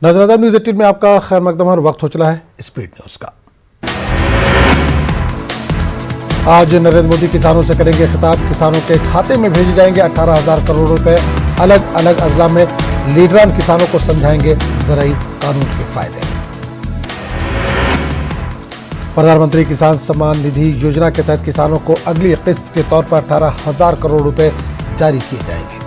नजर न्यूज 18 में आपका खैर मकदम और वक्त हो चला है स्पीड न्यूज का। आज नरेंद्र मोदी किसानों से करेंगे खिताब। किसानों के खाते में भेजे जाएंगे 18,000 करोड़ रुपए। अलग अलग अजला में लीडरान किसानों को समझाएंगे ज़राई कानून के फायदे। प्रधानमंत्री किसान सम्मान निधि योजना के तहत किसानों को अगली किस्त के तौर पर 18,000 करोड़ रुपए जारी किए जाएंगे।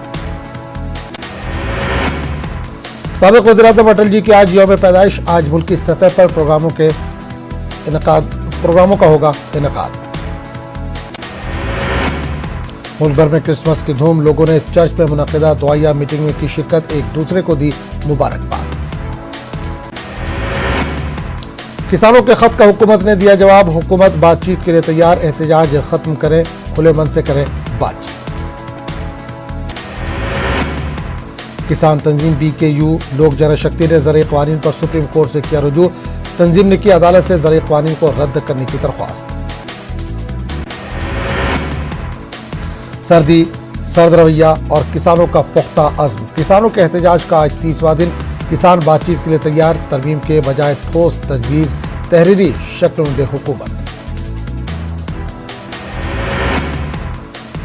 साबिक वज़ीर-ए-आज़म अटल जी की आज यौम पैदाइश। आज मुल्की सतह पर प्रोग्रामों का होगा इनेकाद। मुल्क भर में क्रिसमस की धूम। लोगों ने चर्च में मुनक़िदा दुआया मीटिंग में की शिरकत। एक दूसरे को दी मुबारकबाद। किसानों के खत का हुकूमत ने दिया जवाब। हुकूमत बातचीत के लिए तैयार। एहतजाज खत्म करें, खुले मन से करें बातचीत। किसान तंजीम BKU लोक जनशक्ति ने ज़राई क़वानीन पर सुप्रीम कोर्ट से किया रुजू। तंजीम ने की अदालत से ज़राई क़वानीन को रद्द करने की दरख्वास्त। सर्द रवैया और किसानों का पुख्ता अज़्म। किसानों के एहतजाज का आज 30वां दिन। किसान बातचीत के लिए तैयार। तरमीम के बजाय ठोस तजवीज़ तहरीरी शक्ल में दे हुकूमत।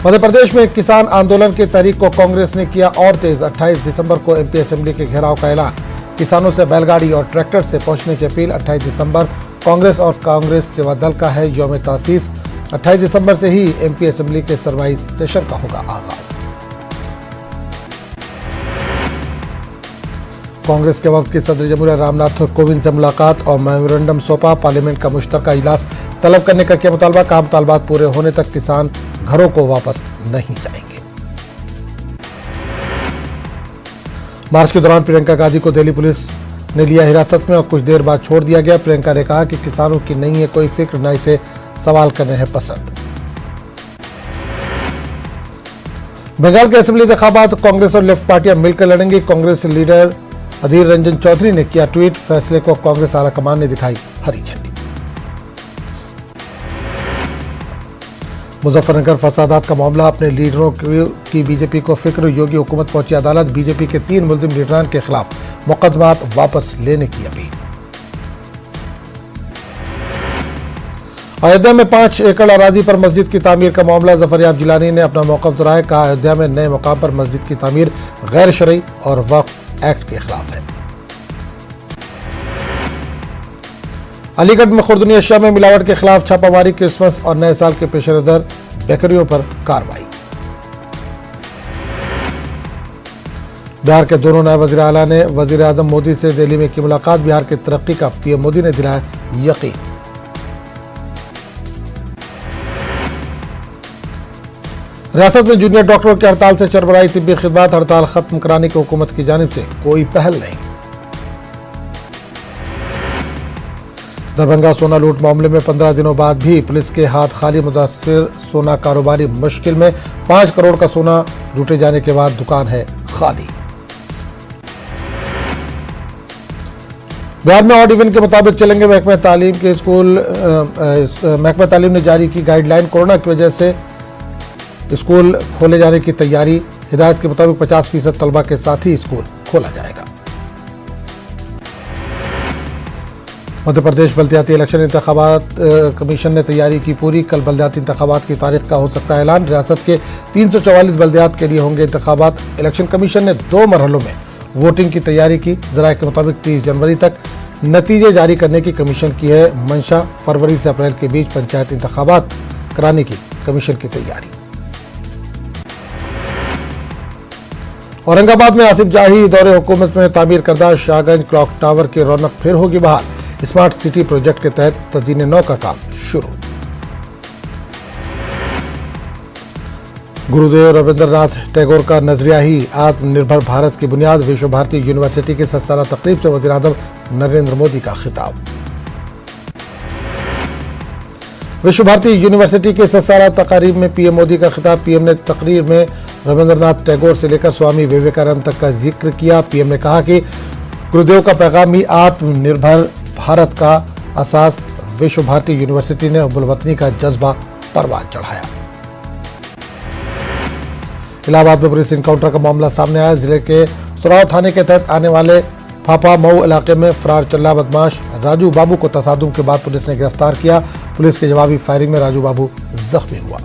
मध्य प्रदेश में किसान आंदोलन की तारीख को कांग्रेस ने किया और तेज। 28 दिसंबर को MP असेंबली के घेराव का ऐलान। किसानों से बैलगाड़ी और ट्रैक्टर से पहुंचने की अपील। 28 दिसंबर कांग्रेस और कांग्रेस सेवा दल का है यौम तासीस। 28 दिसंबर से ही MP असेंबली के सरमाई सेशन का होगा आगाज। कांग्रेस के वक्त के सदर जमहूरिया रामनाथ कोविंद से मुलाकात और मेमोरेंडम सौंपा। पार्लियामेंट का मुश्तरका इजलास तलब करने का किया मुतालबा। काम मुतालबात पूरे होने तक किसान घरों को वापस नहीं जाएंगे। मार्च के दौरान प्रियंका गांधी को दिल्ली पुलिस ने लिया हिरासत में और कुछ देर बाद छोड़ दिया गया। प्रियंका ने कहा कि किसानों की नहीं है कोई फिक्र, न इसे सवाल करने हैं पसंद। बंगाल के असेंबली इंतखाबात कांग्रेस और लेफ्ट पार्टियां मिलकर लड़ेंगी। कांग्रेस लीडर अधीर रंजन चौधरी ने किया ट्वीट। फैसले को कांग्रेस आला कमान ने दिखाई हरी झंडी। मुजफ्फरनगर फसादात का मामला। अपने लीडरों की बीजेपी को फिक्र। योगी हुकूमत पहुंची अदालत। बीजेपी के 3 मुलजिम लीडरान के खिलाफ मुकदमात वापस लेने की अपील। अयोध्या में 5 एकड़ अराजी पर मस्जिद की तामीर का मामला। जफरयाब जिलानी ने अपना मौक़िफ़ दोहराया। कहा अयोध्या में नए मकाम पर मस्जिद की तामीर गैर शरई और वक्फ एक्ट के खिलाफ है। अलीगढ़ में खुर्दनी अशिया में मिलावट के खिलाफ छापामारी। क्रिसमस और नए साल के पेश नजर बेकरियों पर कार्रवाई। बिहार के दोनों नए वज़ीर आला ने वज़ीर आज़म मोदी से दिल्ली में की मुलाकात। बिहार की तरक्की का PM मोदी ने दिलाया यकीन। रियासत में जूनियर डॉक्टरों की हड़ताल से चरमराई तिब्बी खिदमत। हड़ताल खत्म कराने की हुकूमत की जानिब से कोई पहल नहीं। दरभंगा सोना लूट मामले में 15 दिनों बाद भी पुलिस के हाथ खाली। मुतासिर सोना कारोबारी मुश्किल में। 5 करोड़ का सोना लूटे जाने के बाद दुकान है खाली। बिहार में ऑड इवन के मुताबिक चलेंगे महकमा तालीम के स्कूल। महकमा तालीम ने जारी की गाइडलाइन। कोरोना की वजह से स्कूल खोले जाने की तैयारी। हिदायत के मुताबिक 50% तलबा के साथ ही स्कूल खोला जाएगा। मध्य प्रदेश बल्दियाती इलेक्शन इंतखाबात कमीशन ने तैयारी की पूरी। कल बल्दियाती इंतखाबात की तारीख का हो सकता है ऐलान। रियासत के 344 बल्दियात के लिए होंगे इंतखाबात। इलेक्शन कमीशन ने 2 मरहलों में वोटिंग की तैयारी की। ज़राए के मुताबिक 30 जनवरी तक नतीजे जारी करने की कमीशन की है मंशा। फरवरी से अप्रैल के बीच पंचायत इंतखाबात कराने की कमीशन की तैयारी। औरंगाबाद में आसिफ जाही दौरे हुकूमत में तामीर करदा शाहगंज क्लॉक टावर की रौनक फिर होगी बहाल। स्मार्ट सिटी प्रोजेक्ट के तहत तज़ीन नौ का काम शुरू। गुरुदेव रविंद्रनाथ टैगोर का नजरिया ही आत्मनिर्भर भारत की बुनियाद। विश्व भारती यूनिवर्सिटी की 7 साला तकरीब से वज़ीर-ए-आज़म नरेंद्र मोदी का खिताब। विश्व भारती यूनिवर्सिटी के 7 साला तकारीब में PM मोदी का खिताब। PM ने तकरीर में रविंद्रनाथ टैगोर से लेकर स्वामी विवेकानंद तक का जिक्र किया। PM ने कहा कि गुरुदेव का पैगाम ही आत्मनिर्भर भारत का असास। विश्व भारती यूनिवर्सिटी ने हुब्बुल-वतनी का जज्बा परवान चढ़ाया। इलाहाबाद में पुलिस इनकाउंटर का मामला सामने आया। जिले के सुराव थाने के तहत आने वाले फाफा मऊ इलाके में फरार चल्ला बदमाश राजू बाबू को तसादुम के बाद पुलिस ने गिरफ्तार किया। पुलिस के जवाबी फायरिंग में राजू बाबू जख्मी हुआ।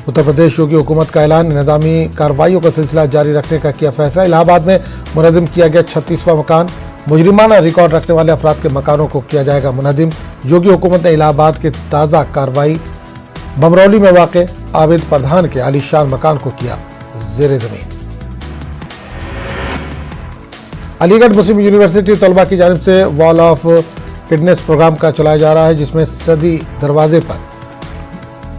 उत्तर प्रदेश योगी हुकूमत का ऐलान, निज़ामी कार्रवाइयों का सिलसिला जारी रखने का किया फैसला। इलाहाबाद में मुनज़्ज़म किया गया 36वां मकान। मुजरिमाना रिकॉर्ड रखने वाले अफराद के मकानों को किया जाएगा मुनज़्ज़म। योगी हुकूमत ने इलाहाबाद के ताज़ा कार्रवाई बमरौली में वाक़ आबिद प्रधान के आलीशान मकान को किया ज़ेर ज़मीन। अलीगढ़ मुस्लिम यूनिवर्सिटी तलबा की जानिब से वॉल ऑफ फिटनेस प्रोग्राम का चलाया जा रहा है, जिसमें सदी दरवाजे पर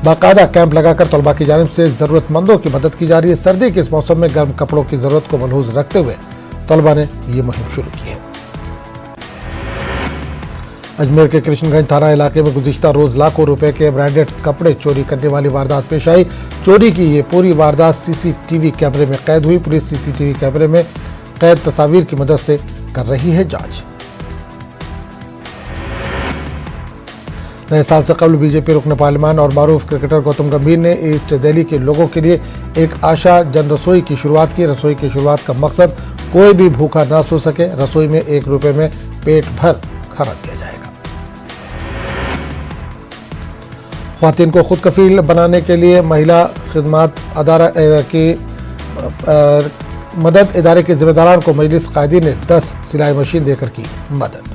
बाकायदा कैंप लगाकर तलबा की जानिब से ज़रूरतमंदों की मदद की जा रही है। सर्दी के इस मौसम में गर्म कपड़ों की ज़रूरत को मलहूज़ रखते हुए तलबा ने ये मुहिम शुरू की है। अजमेर के कृष्णगंज थाना इलाके में गुज़िश्ता रोज लाखों रुपए के ब्रांडेड कपड़े चोरी करने वाली वारदात पेश आई। चोरी की ये पूरी वारदात सीसीटीवी कैमरे में कैद हुई। पुलिस सीसीटीवी कैमरे में कैद तस्वीर की मदद से कर रही है जांच। नए साल से कबल बीजेपी रुकन पार्लियामान और मारूफ क्रिकेटर गौतम गंभीर ने ईस्ट दिल्ली के लोगों के लिए एक आशा जन रसोई की शुरुआत की। रसोई की शुरुआत का मकसद कोई भी भूखा ना सो सके। रसोई में 1 रुपए में पेट भर खाना दिया जाएगा। ख्वातीन को खुद कफील बनाने के लिए महिला खिदमत अदारा की मदद इदारे के जिम्मेदारान को मजलिस कायदीन ने 10 सिलाई मशीन देकर की मदद।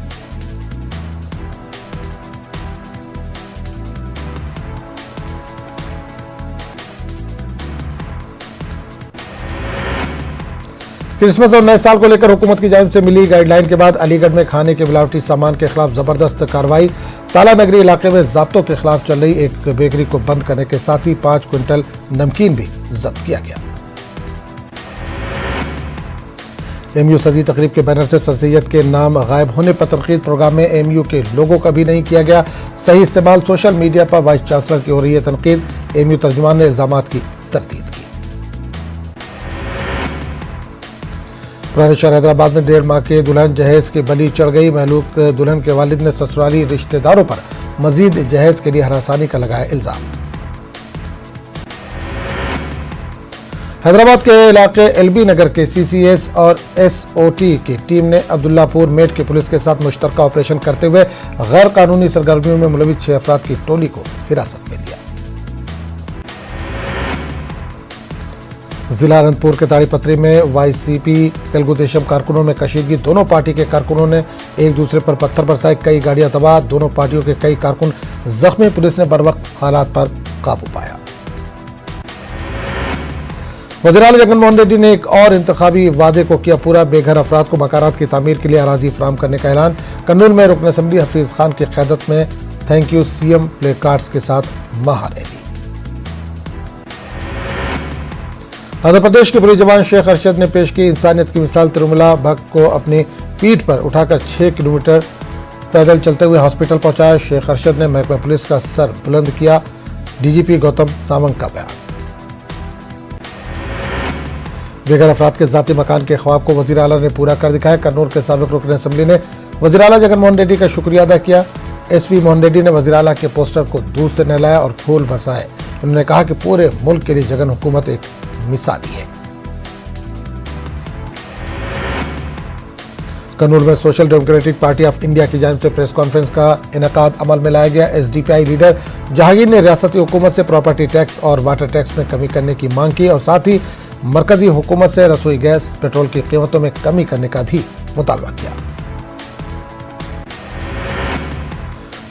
क्रिसमस और नए साल को लेकर हुकूमत की जानिब से मिली गाइडलाइन के बाद अलीगढ़ में खाने के मिलावटी सामान के खिलाफ जबरदस्त कार्रवाई। ताला नगरी इलाके में ज़ाब्तों के खिलाफ चल रही एक बेकरी को बंद करने के साथ ही 5 क्विंटल नमकीन भी जब्त किया गया। एमयू सदी तकरीब के बैनर से सर सैयद के नाम गायब होने पर तनकीद। प्रोग्राम में एमयू के लोगों का भी नहीं किया गया सही इस्तेमाल। सोशल मीडिया पर वाइस चांसलर की हो रही है तनकीद। एमयू तर्जुमान ने इल्जामात की तरदीद की। पुराने शहर हैदराबाद में 1.5 माह के दुल्हन जहेज की बलि चढ़ गई। महलूक दुल्हन के वालिद ने ससुराली रिश्तेदारों पर मजीद जहेज के लिए हरासानी का लगाया इल्जाम। हैदराबाद के इलाके एलबी नगर के सीसीएस और एसओटी की टीम ने अब्दुल्लापुर मेट की पुलिस के साथ मुश्तरका ऑपरेशन करते हुए गैर कानूनी सरगर्मियों में मुलविस 6 अफराद की टोली को हिरासत में लिया। जिला अनंतपुर के ताड़ीपत्री में वाईसीपी तेलुगु देशम कारकुनों में कशीदगी। दोनों पार्टी के कारकुनों ने एक दूसरे पर पत्थर बरसाए। कई गाड़ियां तबाह। दोनों पार्टियों के कई कारकुन जख्मी। पुलिस ने बरवक्त हालात पर काबू पाया। वज़ीर-ए-आला जगनमोहन रेड्डी ने एक और इंतखाबी वादे को किया पूरा। बेघर अफराद को मकानात की तामीर के लिए अराजी फराहम करने का ऐलान। कन्नूल में रुकन असम्बली हफीज खान की क़यादत में thank you CM play cards के साथ महारैली। आंध्र प्रदेश के पुलिस जवान शेख अरशद ने पेश की इंसानियत की मिसाल। तिरुमला भक्त को अपनी पीठ पर उठाकर 6 किलोमीटर पैदल चलते हुए हॉस्पिटल पहुंचाया। शेख अरशद ने महकमा पुलिस का सर बुलंद किया। डीजीपी गौतम सावंग का बयान। बेघर अफराद के जाती मकान के ख्वाब को वज़ीर-ए-आला ने पूरा कर दिखाया। कन्नूर के साबिक रुकन असम्बली ने वज़ीर-ए-आला जगनमोहन रेड्डी का शुक्रिया अदा किया। एसवी मोहन रेड्डी ने वज़ीर-ए-आला के पोस्टर को दूध से नहलाया और फूल बरसाए। उन्होंने कहा कि पूरे मुल्क के लिए जगन हुकूमत एक मिसाली है। कन्नूर में social democratic party of India की जानिब से प्रेस कॉन्फ्रेंस का इनेकाद अमल में लाया गया। एसडीपीआई लीडर जहांगीर ने रियासती हुकूमत से प्रॉपर्टी टैक्स और वाटर टैक्स में कमी करने की मांग की और साथ ही मरकजी हुकूमत से रसोई गैस पेट्रोल की कीमतों में कमी करने का भी मुतालबा किया।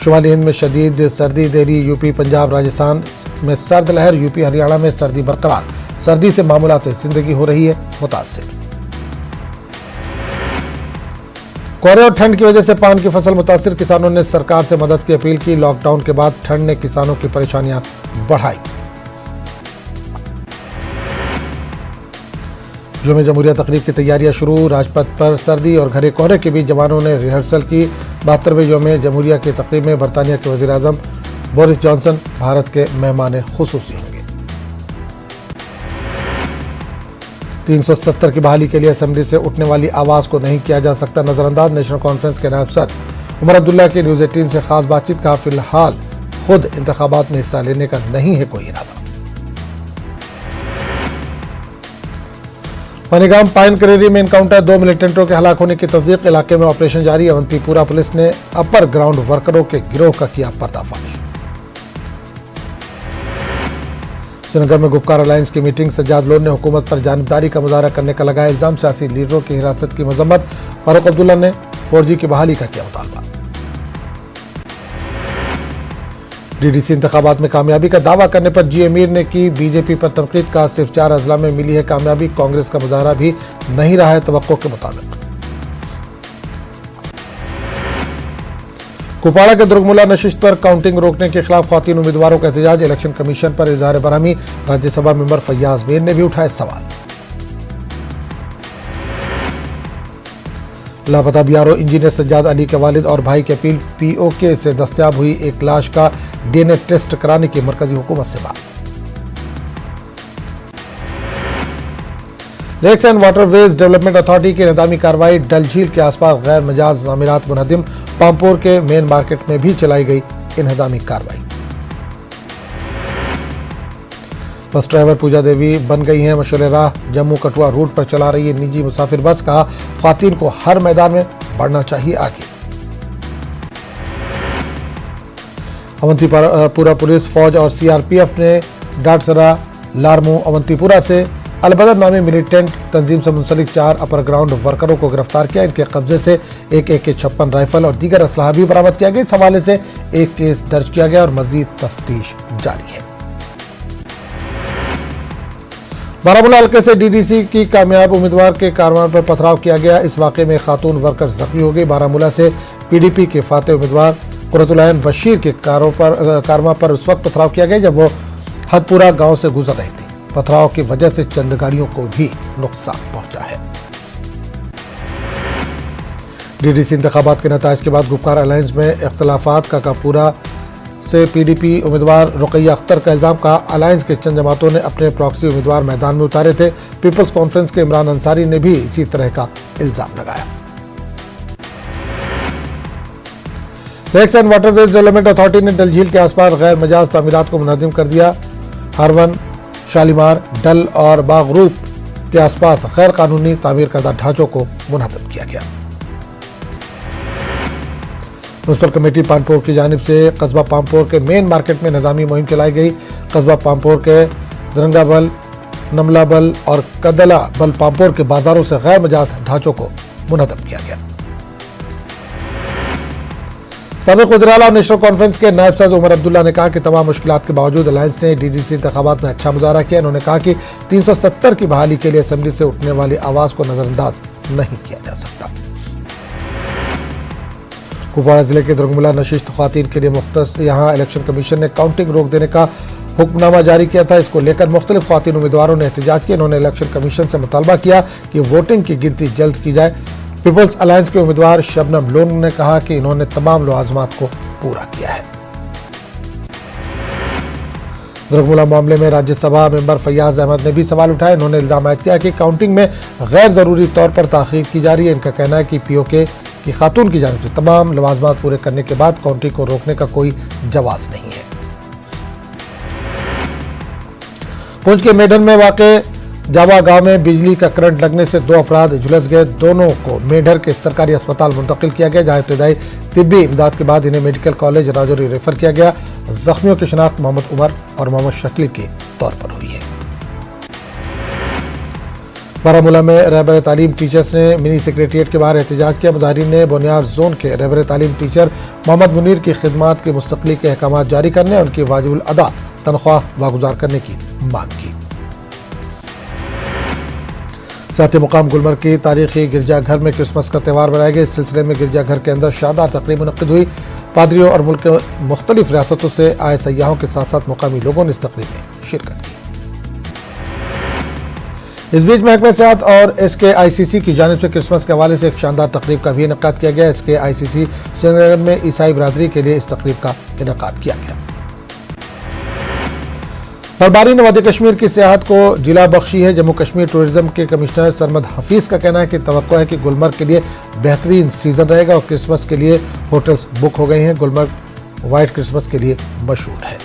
शुमाली हिंद में शदीद सर्दी। दिल्ली, यूपी, पंजाब, राजस्थान में सर्द लहर। यूपी, हरियाणा में सर्दी बरकरार। सर्दी से मामूलात जिंदगी हो रही है मुतासिर। कोहरे और ठंड की वजह से पान की फसल मुतासिर। किसानों ने सरकार से मदद की अपील की। लॉकडाउन के बाद ठंड ने किसानों की परेशानियां बढ़ाई। यौम जमहूरिया तकरीब की तैयारियां शुरू। राजपथ पर सर्दी और घने कोहरे के बीच जवानों ने रिहर्सल की। 72वें यौम जमहूरिया की तकरीब में बरतानिया के वज़ीर आज़म बोरिस जॉनसन भारत के मेहमान खुसूसी होंगे। 370 की बहाली के लिए असेंबली से उठने वाली आवाज को नहीं किया जा सकता नजरअंदाज। नेशनल कॉन्फ्रेंस के नायब सदर उमर अब्दुल्ला की न्यूज़ 18 से खास बातचीत। कहा फिलहाल खुद इंतखाबात में हिस्सा लेने का नहीं है कोई इरादा। पनिगाम पाइन करेरी में इनकाउंटर, 2 मिलिटेंटों के हलाक होने की तस्दीक। इलाके में ऑपरेशन जारी। अवंतीपुरा पुलिस ने अपर ग्राउंड वर्करों के गिरोह का किया पर्दाफाश। श्रीनगर में गुपकार अलायंस की मीटिंग। सज्जाद लोन ने हुकूमत पर जानिबदारी का मुजाहरा करने का लगाया इल्जाम। सियासी लीडरों की हिरासत की मजम्मत। फारूक अब्दुल्ला ने 4G की बहाली का किया मुतालबा। DDC इंतखाबात में कामयाबी का दावा करने पर जी अमीर ने की बीजेपी पर तनकीद। का सिर्फ 4 अजला में मिली है कामयाबी। कांग्रेस का मुजाहरा भी नहीं रहा है तवक्को के मुताबिक। कुपवाड़ा के दुर्गमुला नशिस्त पर काउंटिंग रोकने के खिलाफ ख्वातीन उम्मीदवारों का एहतजाज। इलेक्शन कमीशन पर इजहार बरहमी। राज्यसभा मेंबर फैयाज मीर ने भी उठाए सवाल। लापता BRO इंजीनियर सज्जाद अली के वालिद और भाई की अपील। POK से दस्तयाब हुई एक लाश का DNA टेस्ट कराने की मरकजी हुकूमत से बात। Lakes and waterways development authority की निदामी कार्रवाई। डल झील के आसपास गैर मजाज अमीरात मुनहदिम। पामपोर के मेन मार्केट में भी चलाई गई इनहदामी कार्रवाई। बस ड्राइवर पूजा देवी बन गई हैं मशहूर राह। जम्मू कठुआ रूट पर चला रही है निजी मुसाफिर बस। कहा ख्वातीन को हर मैदान में बढ़ना चाहिए आगे। अवंतीपुरा पुलिस, फौज और CRPF ने डाटसरा, लारमू, अवंतीपुरा से अलबदर नामी मिलिटेंट तंजीम से मुंसलिक 4 अपर ग्राउंड वर्करों को गिरफ्तार किया। इनके कब्जे से एक AK-56 राइफल और दीगर असलहा भी बरामद किया गया। इस हवाले से एक केस दर्ज किया गया और मजीद तफ्तीश जारी है। बारामूला हल्के से DDC की कामयाब उम्मीदवार के कारवां पर पथराव किया गया। इस वाक़े में खातून वर्कर जख्मी हो गई। बारामूला से PDP के फातेह उम्मीदवार कुरतुल-ऐन बशीर के कारवां पर उस वक्त पथराव किया गया जब वो हदपुरा गांव से गुजर रही थी। पथराव की वजह से चंद गाड़ियों को भी नुकसान पहुंचा है। DDC इंतखाबात के नताइज के बाद गुपकार अलायंस में इख्तलाफात। काकापुरा से PDP उम्मीदवार रुकैया अख्तर का इल्जाम। का अलायंस के चंद जमातों ने अपने प्रॉक्सी उम्मीदवार मैदान में उतारे थे। पीपल्स कॉन्फ्रेंस के इमरान अंसारी ने भी इसी तरह का इल्जाम लगाया। Lakes and waterways development authority ने डल झील के आसपास गैर मजाज तामीरात को मुनहदिम कर दिया। हरवन, शालीमार, डल और बागरूप के आसपास गैर कानूनी तामीर करदा ढांचों को मुनहदिम किया गया। म्युनिसिपल कमेटी पामपोर की जानिब से कस्बा पामपोर के मेन मार्केट में निजामी मुहिम चलाई गई। कस्बा पामपोर के दरंगाबल, नमलाबल और कदला बल पामपोर के बाजारों से गैर मजाज ढांचों को मुनहदिम किया गया। साबिक वज़ीर-ए-आला और नेशनल कॉन्फ्रेंस के नायब सदर उमर अब्दुल्ला ने कहा कि तमाम मुश्किलात के बावजूद अलायंस ने DDC इंतखाबात में अच्छा मुजाहरा किया। उन्होंने कहा कि 370 की बहाली के लिए असेंबली से उठने वाली आवाज को नजरअंदाज नहीं किया जा सकता। कुपवाड़ा जिले के दुर्गमुला नशिस्त ख्वातीन के लिए मुख्तस। यहाँ इलेक्शन कमीशन ने काउंटिंग रोक देने का हुक्मनामा जारी किया था। इसको लेकर मुख्तलिफ ख्वातीन उम्मीदवारों ने एहतजाज किया। इन्होंने इलेक्शन कमीशन से मुतालबा किया कि वोटिंग की गिनती जल्द की जाए। पीपल्स अलायंस के उम्मीदवार शबनम लोन ने कहा कि इन्होंने तमाम लवाजमात को पूरा किया है। दुर्गमुला मामले में राज्यसभा मेंबर फैयाज अहमद ने भी सवाल उठाए। इन्होंने इल्जाम आयद किया कि काउंटिंग में गैर जरूरी तौर पर ताखीर की जा रही है। इनका कहना है कि POK की खातून की जानिब से तमाम लवाजमात पूरे करने के बाद काउंटिंग को रोकने का कोई जवाब नहीं है। पुंछ के मेढन में वाक़े जावा गांव में बिजली का करंट लगने से 2 अफराद झुलस गए। दोनों को मेढर के सरकारी अस्पताल मुंतकिल किया गया, जहां इब्तदाई तिब्बी इमदाद के बाद इन्हें मेडिकल कॉलेज राजौरी रेफर किया गया। जख्मियों की शनाख्त मोहम्मद उमर और मोहम्मद शकील के तौर पर हुई है। बारामूला में रहबर तालीम टीचर्स ने मिनी सेक्रेटरिएट के बाहर एहतजाज किया। मुजाहिरीन ने बोनियार जोन के रहबर तालीम टीचर मोहम्मद मुनीर की खिदमात की मुस्तकली के अहकाम जारी करने और उनकी वाजिबुल अदा तनख्वाह वागुजार करने की मांग की। साथ ही मुकाम गुलमर्ग की तारीखी गिरजाघर में क्रिसमस का त्यौहार मनाया गया। इस सिलसिले में गिरजाघर के अंदर शानदार तकरीब मुनक्किद हुई। पादरियों और मुल्क के मुख्तलिफ रियासतों से आए सयाहों के साथ साथ मुकामी लोगों ने इस तकरीब में शिरकत की। इस बीच महकमे सेहत और SKICC की जानिब से क्रिसमस के हवाले से एक शानदार तकरीब का भी इनेकाद किया गया। SKICC श्रीनगर में ईसाई बरादरी के लिए इस तकरीब का इनेकाद किया गया। बर्फबारी ने वादी कश्मीर की सियाहत को जिला बख्शी है। जम्मू कश्मीर टूरिज्म के कमिश्नर सरमद हफीज का कहना है कि तवक्को है कि गुलमर्ग के लिए बेहतरीन सीजन रहेगा और क्रिसमस के लिए होटल्स बुक हो गए हैं। गुलमर्ग व्हाइट क्रिसमस के लिए मशहूर है।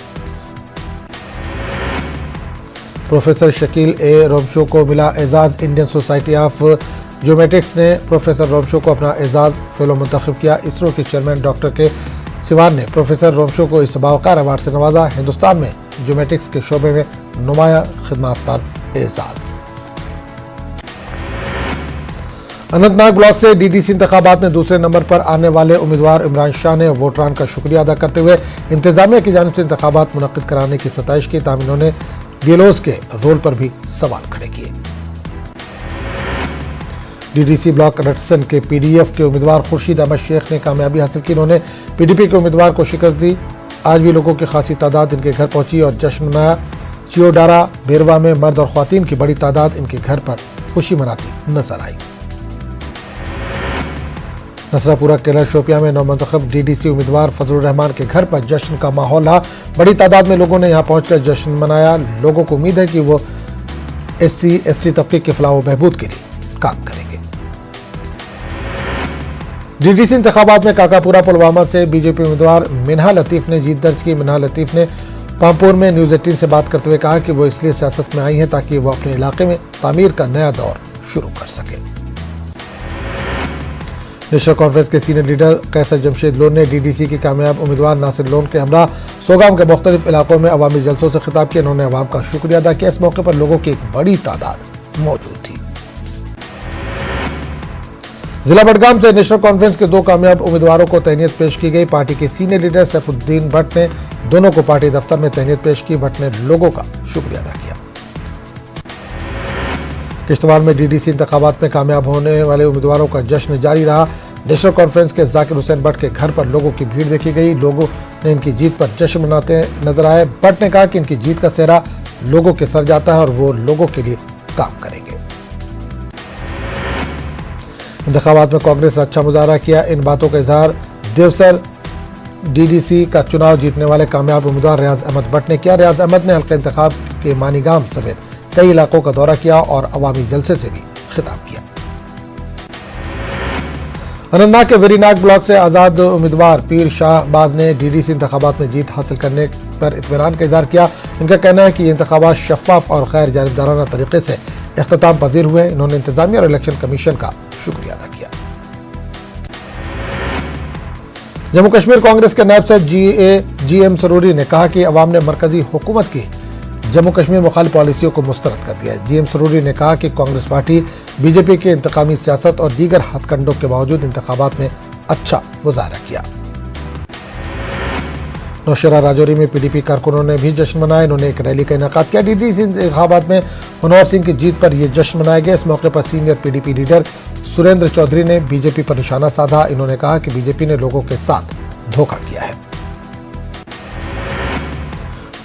प्रोफेसर शकील ए रोमशो को मिला Ejaz. Indian society of geometrics ने प्रोफेसर रोमशो को अपना एजाज फेलो मुंतखब किया। इसरो के चेयरमैन डॉक्टर के सिवान ने प्रोफेसर रोमशो को इस बावकार अवार्ड से नवाजा। हिंदुस्तान में ज्योमेट्रिक्स के शोबे में नुमाया खिदमत पर एजाज। अनंतनाग ब्लॉक से डीडीसी इंतखाबात में दूसरे नंबर पर आने वाले उम्मीदवार इमरान शाह ने वोटरान का शुक्रिया अदा करते हुए इंतजामिया की जानिब से इंतखाबात मुनक्किद कराने की सताइश की। ताहम इन्होंने गेलोज के रोल पर भी सवाल खड़े किए। डीडीसी ब्लॉक रटसन के पीडीएफ के उम्मीदवार खुर्शीद अहमद शेख ने कामयाबी हासिल की। इन्होंने पीडीपी के उम्मीदवार को शिकस्त दी। आज भी लोगों की खासी तादाद इनके घर पहुंची और जश्न मनाया। चियोडारा बेरवा में मर्द और ख्वातीन की बड़ी तादाद इनके घर पर खुशी मनाती नजर आई। नसरापुरा केलर शोपिया में नौमंतखब डीडीसी उम्मीदवार फजलुर रहमान के घर पर जश्न का माहौल रहा। बड़ी तादाद में लोगों ने यहां पहुंचकर जश्न मनाया। लोगों को उम्मीद है कि वो SC/ST तबके के फलाह व बहबूद के लिए काम करेंगे। डीडीसी इंतखाबात में काकापुरा पुलवामा से बीजेपी उम्मीदवार मिन्हा लतीफ ने जीत दर्ज की। मिन्हा लतीफ ने पामपुर में न्यूज़ 18 से बात करते हुए कहा कि वो इसलिए सियासत में आई हैं ताकि वो अपने इलाके में तामीर का नया दौर शुरू कर सके। नेशनल कॉन्फ्रेंस के सीनियर लीडर कैसर जमशेद लोन ने डीडीसी की कामयाब उम्मीदवार नासिर लोन के हमरा सोगाम के मुख्तलिफ इलाकों में अवामी जलसों से खिताब किया। उन्होंने अवाम का शुक्रिया अदा किया। इस मौके पर लोगों की एक बड़ी तादाद मौजूद थी। जिला बडगाम से नेशनल कॉन्फ्रेंस के 2 कामयाब उम्मीदवारों को तहनीत पेश की गई। पार्टी के सीनियर लीडर सैफुद्दीन भट्ट ने दोनों को पार्टी दफ्तर में तहनीत पेश की। भट्ट ने लोगों का शुक्रिया अदा किया। किश्तवाड़ में डीडीसी इंतखाबात में कामयाब होने वाले उम्मीदवारों का जश्न जारी रहा। नेशनल कॉन्फ्रेंस के जाकिर हुसैन भट्ट के घर पर लोगों की भीड़ देखी गई। लोगों ने इनकी जीत पर जश्न मनाते नजर आए। भट्ट ने कहा कि इनकी जीत का सेहरा लोगों के सर जाता है और वो लोगों के लिए काम करेंगे। इंतखाबात में कांग्रेस ने अच्छा मुजाहरा किया। इन बातों का इजहार देवसर डीडीसी का चुनाव जीतने वाले कामयाब उम्मीदवार रियाज अहमद भट्ट ने किया। रियाज अहमद ने हल्का इंतखाब के मानीगाम समेत कई इलाकों का दौरा किया और अवामी जलसे से भी खिताब किया। अनंतनाग के वेरीनाग ब्लॉक से आजाद उम्मीदवार पीर शाहबाज ने डीडीसी इंतखाबात में जीत हासिल करने पर इत्मीनान का इजहार किया। इनका कहना है कि ये इंतखाबात शफाफ और गैर जानिबदाराना तरीके से इख्तिताम पजीर हुए। इन्होंने इंतजामिया और इलेक्शन कमीशन का शुक्रिया अदा किया। जम्मू कश्मीर कांग्रेस के नायब सदर GM सरूरी ने कहा कि अवाम ने मरकजी हुकूमत की जम्मू कश्मीर मुखालिफ पॉलिसियों को मुस्तरद कर दिया है। GM सरूरी ने कहा कि कांग्रेस पार्टी बीजेपी के इंतकामी सियासत और दीगर हथकंडों के बावजूद इंतखाबात में अच्छा मुजाहरा किया। नौशेरा राजौरी में पीडीपी कारकुनों ने भी जश्न मनाया। इन्होंने एक रैली का इनेकाद किया। डीडीसी इंतखाबात में मनोहर सिंह की जीत पर यह जश्न मनाया गया। इस मौके पर senior PDP leader Surinder Choudhary ने बीजेपी पर निशाना साधा। इन्होंने कहा कि बीजेपी ने लोगों के साथ धोखा किया है।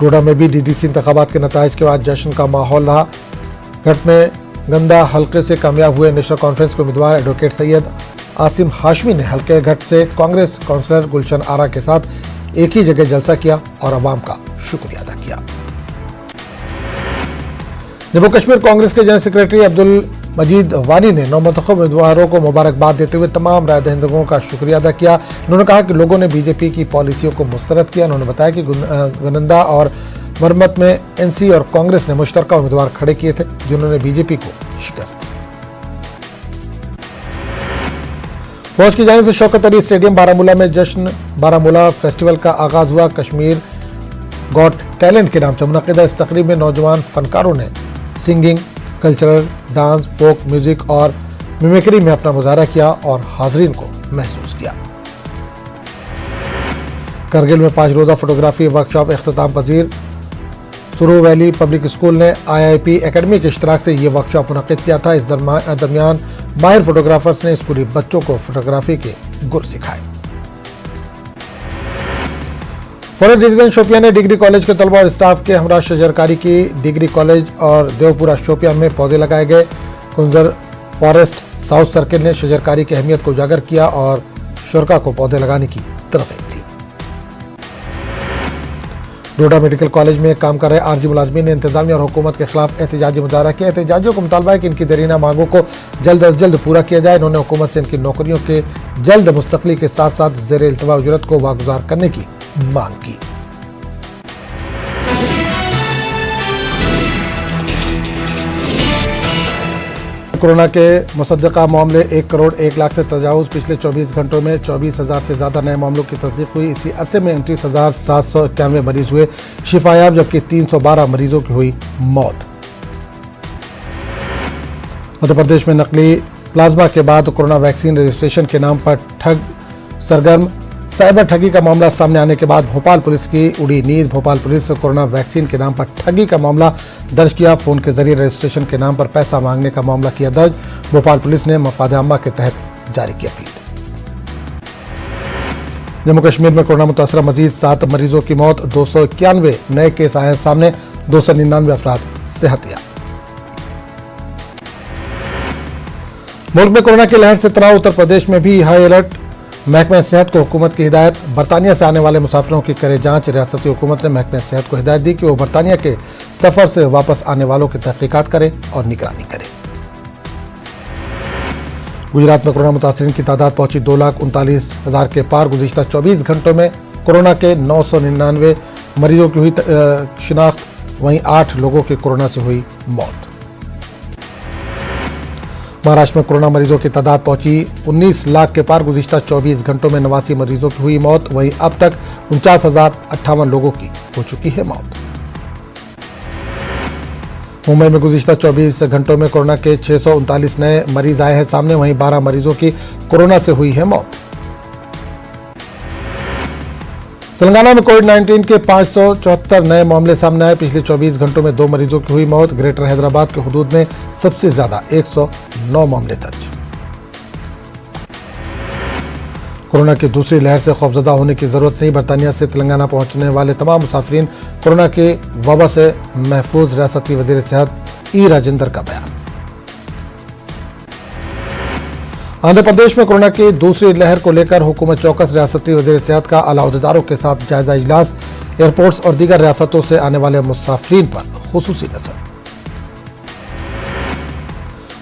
डोडा में भी डीडीसी इंतखाबात के नताइज के बाद जश्न का माहौल रहा। घट में गंदा हल्के से कामयाब हुए नेशनल कॉन्फ्रेंस के उम्मीदवार एडवोकेट सैयद आसिम हाशमी ने हल्के घट से कांग्रेस काउंसलर गुलशन आरा के साथ एक ही जगह जलसा किया और अवाम का शुक्रिया अदा किया। जम्मू कश्मीर कांग्रेस के जनरल सेक्रेटरी अब्दुल मजीद वानी ने नौमंतखब उम्मीदवारों को मुबारकबाद देते हुए तमाम राय दहिंदगों का शुक्रिया अदा किया। उन्होंने कहा कि लोगों ने बीजेपी की पॉलिसियों को मुस्तरद किया। उन्होंने बताया कि गनंदा और मरम्मत में NC और कांग्रेस ने मुश्तरका उम्मीदवार खड़े किए थे जिन्होंने बीजेपी को शिकस्त दी। फौज की जानिब से शौकत अली स्टेडियम बारामूला में जश्न बारामूला फेस्टिवल का आगाज हुआ। कश्मीर गॉट टैलेंट के नाम से मुनक़िदा इस तकरीब में नौजवान फनकारों ने singing, cultural, dance, folk music और मिमिक्री में अपना मुजाहरा किया और हाजरीन को महसूस किया। करगिल में 5 रोज़ा फोटोग्राफी वर्कशॉप इख्तिताम पजीर। सुरू वैली पब्लिक स्कूल ने IIP एकेडमी के इश्तराक से ये वर्कशॉप मुनक़िद किया था। इस दरमियान माहिर फोटोग्राफर्स ने स्कूली बच्चों को फोटोग्राफी के गुर सिखाए। फॉरेस्ट डिवीजन शोपियां ने डिग्री कॉलेज के तलबा और स्टाफ के हमरा शजरकारी की। डिग्री कॉलेज और देवपुरा शोपियां में पौधे लगाए गए। कुंजर फॉरेस्ट साउथ सर्किल ने शजरकारी की अहमियत को उजागर किया और शुरका को पौधे लगाने की तरगीब दी। डोडा मेडिकल कॉलेज में काम कर रहे आरजी मुलाजमीन ने इंतजामिया और हुकूमत के खिलाफ एहतजाजी मुजाहरा किया। एहतजाजियों को मुतालबा है कि इनकी देरीना मांगों को जल्द अज जल्द पूरा किया जाए। इन्होंने हुकूमत से इनकी नौकरियों के जल्द मुस्तकली के साथ साथ ज़ेर इल्तवा उजरत को वागुजार करने की मांग की। कोरोना के मुसद्दका मामले 1 करोड़ 1 लाख से तजावुज। पिछले 24 घंटों में 24,000 से ज़्यादा नए मामलों की तस्दीक हुई। इसी अरसे में 29,791 मरीज हुए शिफायाब, जबकि 312 मरीजों की हुई मौत। मध्य प्रदेश में नकली प्लाज्मा के बाद कोरोना वैक्सीन रजिस्ट्रेशन के नाम पर ठग सरगर्म। साइबर ठगी का मामला सामने आने के बाद भोपाल पुलिस की उड़ी नींद। भोपाल पुलिस ने कोरोना वैक्सीन के नाम पर ठगी का मामला दर्ज किया। फोन के जरिए रजिस्ट्रेशन के नाम पर पैसा मांगने का मामला किया दर्ज। भोपाल पुलिस ने मफाद आम्मा के तहत जारी की अपील। जम्मू कश्मीर में कोरोना मुतासरा मजीद 7 मरीजों की मौत। 291 नए केस आए सामने। 299 अफराद सेहतियाब। मुल्क में कोरोना की लहर से तनाव। उत्तर प्रदेश में भी हाई अलर्ट। महकमे सेहत को हुकूमत की हिदायत। बरतानिया से आने वाले मुसाफिरों की करे जांच। रियासती हुकूमत ने महकमे सेहत को हिदायत दी कि वो बरतानिया के सफर से वापस आने वालों की तहकीकात करे और निगरानी करे। गुजरात में कोरोना मुतासरीन की तादाद पहुंची 2,39,000 के पार। गुज़िश्ता 24 घंटों में कोरोना के 999 मरीजों की हुई शिनाख्त। वहीं 8 लोगों की कोरोना से हुई मौत। महाराष्ट्र में कोरोना मरीजों की तादाद पहुंची 19 लाख के पार। गुज़िश्ता 24 घंटों में 89 मरीजों की हुई मौत। वहीं अब तक 49,058 लोगों की हो चुकी है मौत। मुंबई में गुज़िश्ता 24 घंटों में कोरोना के 639 नए मरीज आए हैं सामने। वहीं 12 मरीजों की कोरोना से हुई है मौत। तेलंगाना में कोविड-19 के 574 नए मामले सामने आए। पिछले 24 घंटों में 2 मरीजों की हुई मौत। ग्रेटर हैदराबाद के हुदूद में सबसे ज्यादा 109 मामले दर्ज। कोरोना की दूसरी लहर से खौफजदा होने की जरूरत नहीं। बरतानिया से तेलंगाना पहुंचने वाले तमाम मुसाफिरीन कोरोना के वबा से महफूज। रियासती वजीर सेहत ई राजेंद्र का बयान। आंध्र प्रदेश में कोरोना की दूसरी लहर को लेकर हुकूमत चौकस। रियासती वजीर सेहत का आला अहदेदारों के साथ जायजा इजलास। एयरपोर्ट्स और दीगर रियासतों से आने वाले मुसाफिरीन पर खुसूसी नजर।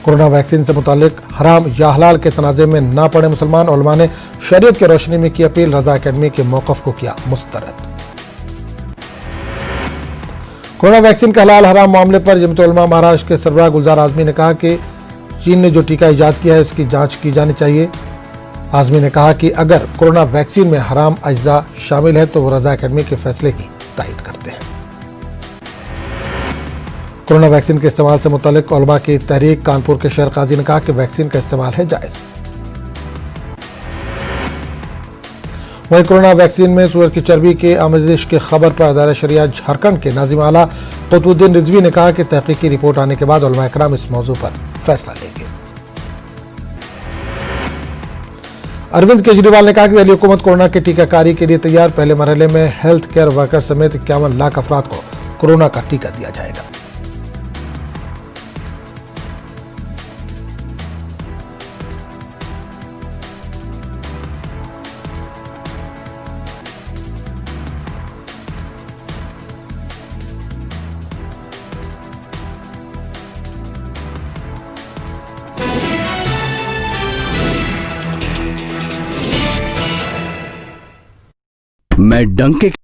कोरोना वैक्सीन से मुतालिक हराम या हलाल के तनाज़े में ना पड़े मुसलमान। उलमा ने शरीयत की रोशनी में की अपील। रजा अकेडमी के मौक़िफ़ को किया मुस्तरद। कोरोना वैक्सीन के हलाल हराम मामले पर जमीयत उलमा महाराष्ट्र के सरबराह गुलजार आजमी ने कहा कि चीन ने जो टीका इजाद किया है इसकी जांच की जानी चाहिए। आजमी ने कहा कि अगर कोरोना वैक्सीन में हराम अज्जा शामिल है तो वो रजा अकेडमी के फैसले की तायद करते हैं। कोरोना वैक्सीन के इस्तेमाल से मुतालिक उलमा की तहरीक। कानपुर के शहर काजी ने कहा कि वैक्सीन का इस्तेमाल है जायज़। वहीं कोरोना वैक्सीन में सूअर की चर्बी की आमेजिश की खबर पर अदालत शरिया झारखंड के नाज़िम आला कुतुबुद्दीन रिजवी ने कहा कि तहकीकी रिपोर्ट आने के बाद उलमा इकराम इस मौजू पर फैसला लेंगे। अरविंद केजरीवाल ने कहा कि दिल्ली हुकूमत कोरोना की टीकाकारी के लिए तैयार। पहले मरहले में हेल्थ केयर वर्कर समेत 51 लाख अफराद को कोरोना का टीका दिया जाएगा। मैं डंके